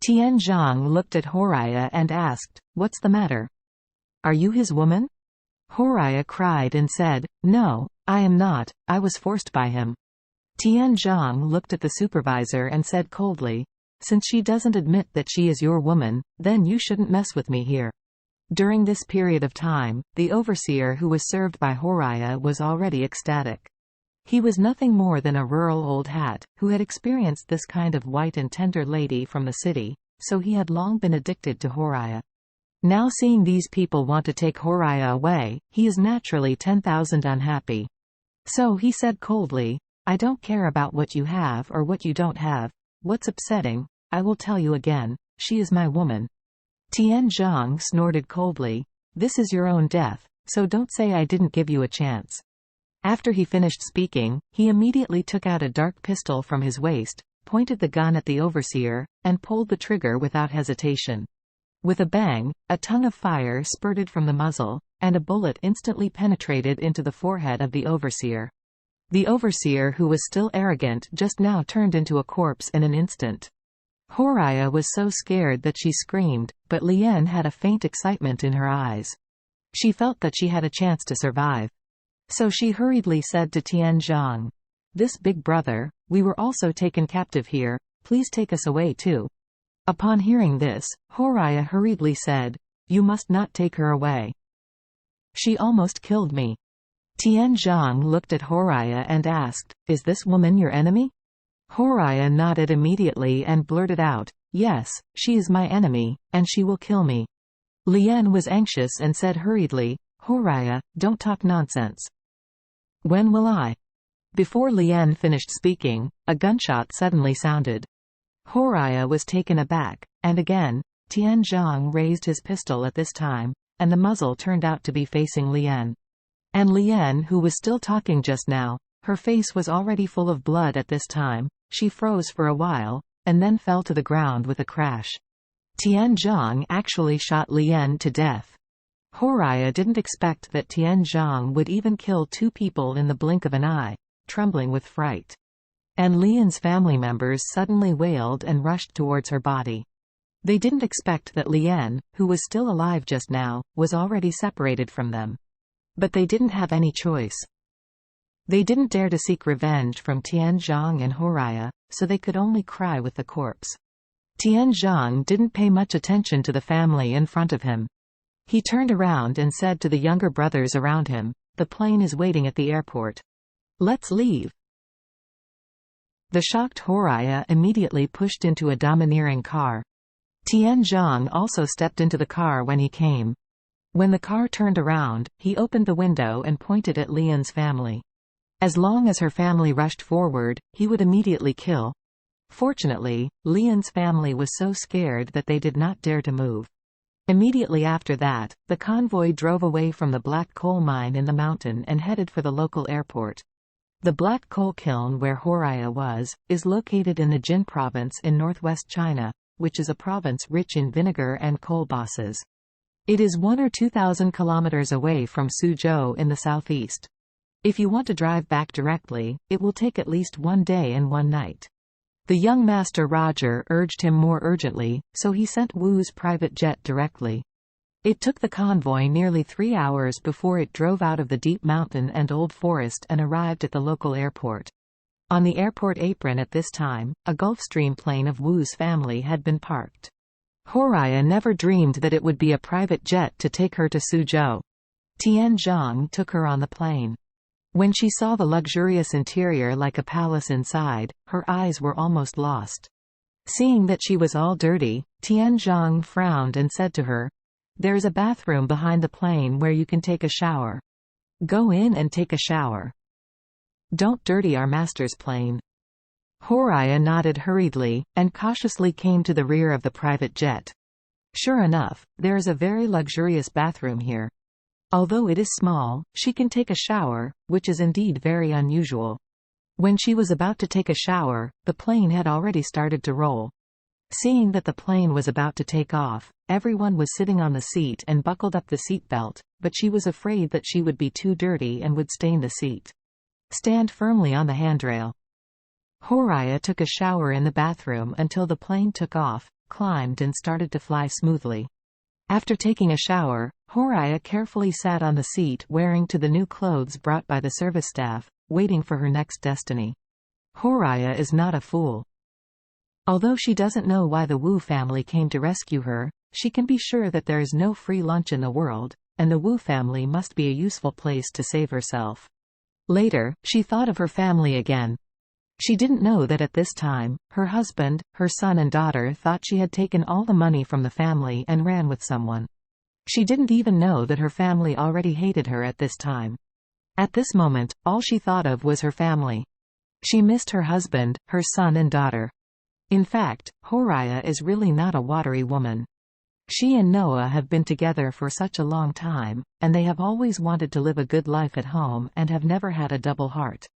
Tianzhong looked at Horaya and asked, "What's the matter? Are you his woman?" Horaya cried and said, "No, I am not, I was forced by him." Tianzhong looked at the supervisor and said coldly, "Since she doesn't admit that she is your woman, then you shouldn't mess with me here." During this period of time, the overseer who was served by Horaya was already ecstatic. He was nothing more than a rural old hat, who had experienced this kind of white and tender lady from the city, so he had long been addicted to Horaya. Now seeing these people want to take Horaya away, he is naturally 10,000 unhappy. So he said coldly, "I don't care about what you have or what you don't have. What's upsetting, I will tell you again, she is my woman." Tianzhong snorted coldly, "This is your own death, so don't say I didn't give you a chance." After he finished speaking, he immediately took out a dark pistol from his waist, pointed the gun at the overseer, and pulled the trigger without hesitation. With a bang, a tongue of fire spurted from the muzzle, and a bullet instantly penetrated into the forehead of the overseer. The overseer, who was still arrogant just now, turned into a corpse in an instant. Horaya was so scared that she screamed, but Lien had a faint excitement in her eyes. She felt that she had a chance to survive. So she hurriedly said to Tianzhong, "This big brother, we were also taken captive here, please take us away too." Upon hearing this, Horaya hurriedly said, "You must not take her away. She almost killed me." Tianzhong looked at Horaya and asked, "Is this woman your enemy?" Horaya nodded immediately and blurted out, "Yes, she is my enemy, and she will kill me." Lien was anxious and said hurriedly, "Horaya, don't talk nonsense. When will I?" Before Lien finished speaking, a gunshot suddenly sounded. Horaya was taken aback, and again, Tianzhong raised his pistol at this time, and the muzzle turned out to be facing Lien. And Lien, who was still talking just now, her face was already full of blood at this time, she froze for a while, and then fell to the ground with a crash. Tianzhong actually shot Lien to death. Horaya didn't expect that Tianzhong would even kill two people in the blink of an eye, trembling with fright. And Lien's family members suddenly wailed and rushed towards her body. They didn't expect that Lien, who was still alive just now, was already separated from them. But they didn't have any choice. They didn't dare to seek revenge from Tianzhong and Horaya, so they could only cry with the corpse. Tianzhong didn't pay much attention to the family in front of him. He turned around and said to the younger brothers around him, "The plane is waiting at the airport. Let's leave." The shocked Horaya immediately pushed into a domineering car. Tianzhong also stepped into the car when he came. When the car turned around, he opened the window and pointed at Lien's family. As long as her family rushed forward, he would immediately kill. Fortunately, Lien's family was so scared that they did not dare to move. Immediately after that, the convoy drove away from the black coal mine in the mountain and headed for the local airport. The black coal kiln where Horaya was, is located in the Jin province in northwest China, which is a province rich in vinegar and coal bosses. It is 1 or 2,000 kilometers away from Suzhou in the southeast. If you want to drive back directly, it will take at least 1 day and 1 night. The young master Roger urged him more urgently, so he sent Wu's private jet directly. It took the convoy nearly 3 hours before it drove out of the deep mountain and old forest and arrived at the local airport. On the airport apron at this time, a Gulfstream plane of Wu's family had been parked. Horaya never dreamed that it would be a private jet to take her to Suzhou. Tianzhong took her on the plane. When she saw the luxurious interior like a palace inside, her eyes were almost lost. Seeing that she was all dirty, Tianzhong frowned and said to her, "There's a bathroom behind the plane where you can take a shower. Go in and take a shower. Don't dirty our master's plane." Horaya nodded hurriedly, and cautiously came to the rear of the private jet. Sure enough, there is a very luxurious bathroom here. Although it is small, she can take a shower, which is indeed very unusual. When she was about to take a shower, the plane had already started to roll. Seeing that the plane was about to take off, everyone was sitting on the seat and buckled up the seat belt, but she was afraid that she would be too dirty and would stain the seat. Stand firmly on the handrail. Horaya took a shower in the bathroom until the plane took off, climbed and started to fly smoothly. After taking a shower, Horiah carefully sat on the seat wearing to the new clothes brought by the service staff, waiting for her next destiny. Horiah is not a fool. Although she doesn't know why the Wu family came to rescue her, she can be sure that there is no free lunch in the world, and the Wu family must be a useful place to save herself. Later, she thought of her family again. She didn't know that at this time, her husband, her son and daughter thought she had taken all the money from the family and ran with someone. She didn't even know that her family already hated her at this time. At this moment, all she thought of was her family. She missed her husband, her son and daughter. In fact, Horiah is really not a watery woman. She and Noah have been together for such a long time, and they have always wanted to live a good life at home and have never had a double heart.